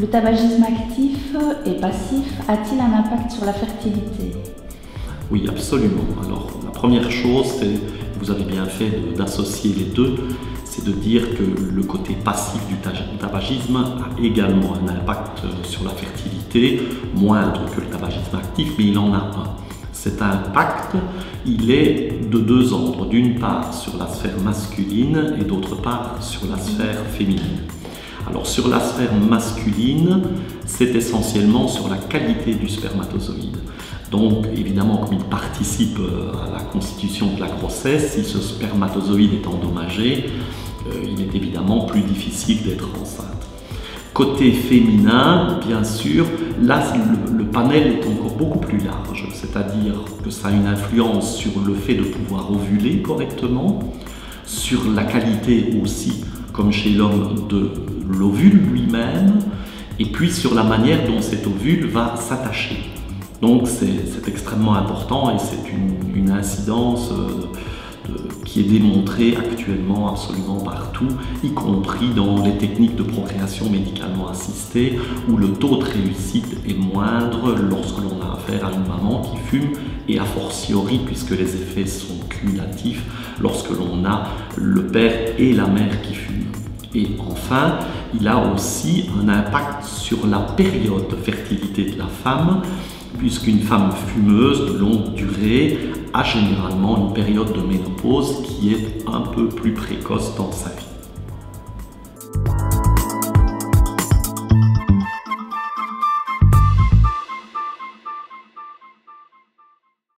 Le tabagisme actif et passif a-t-il un impact sur la fertilité? Oui, absolument. Alors, la première chose, c'est, vous avez bien fait d'associer les deux, c'est de dire que le côté passif du tabagisme a également un impact sur la fertilité, moindre que le tabagisme actif, mais il en a un. Cet impact, il est de deux ordres. D'une part sur la sphère masculine et d'autre part sur la sphère féminine. Alors sur la sphère masculine, c'est essentiellement sur la qualité du spermatozoïde. Donc évidemment, comme il participe à la constitution de la grossesse, si ce spermatozoïde est endommagé, il est évidemment plus difficile d'être enceinte. Côté féminin, bien sûr, là le panel est encore beaucoup plus large, c'est-à-dire que ça a une influence sur le fait de pouvoir ovuler correctement, sur la qualité aussi, comme chez l'homme, de l'ovule lui-même, et puis sur la manière dont cet ovule va s'attacher. Donc c'est extrêmement important et c'est une incidence qui est démontrée actuellement absolument partout, y compris dans les techniques de procréation médicalement assistée, où le taux de réussite est moindre lorsque l'on a affaire à une maman qui fume, et a fortiori, puisque les effets sont cumulatifs, lorsque l'on a le père et la mère qui fument. Et enfin, il a aussi un impact sur la période de fertilité de la femme, puisqu'une femme fumeuse de longue durée a généralement une période de ménopause qui est un peu plus précoce dans sa vie.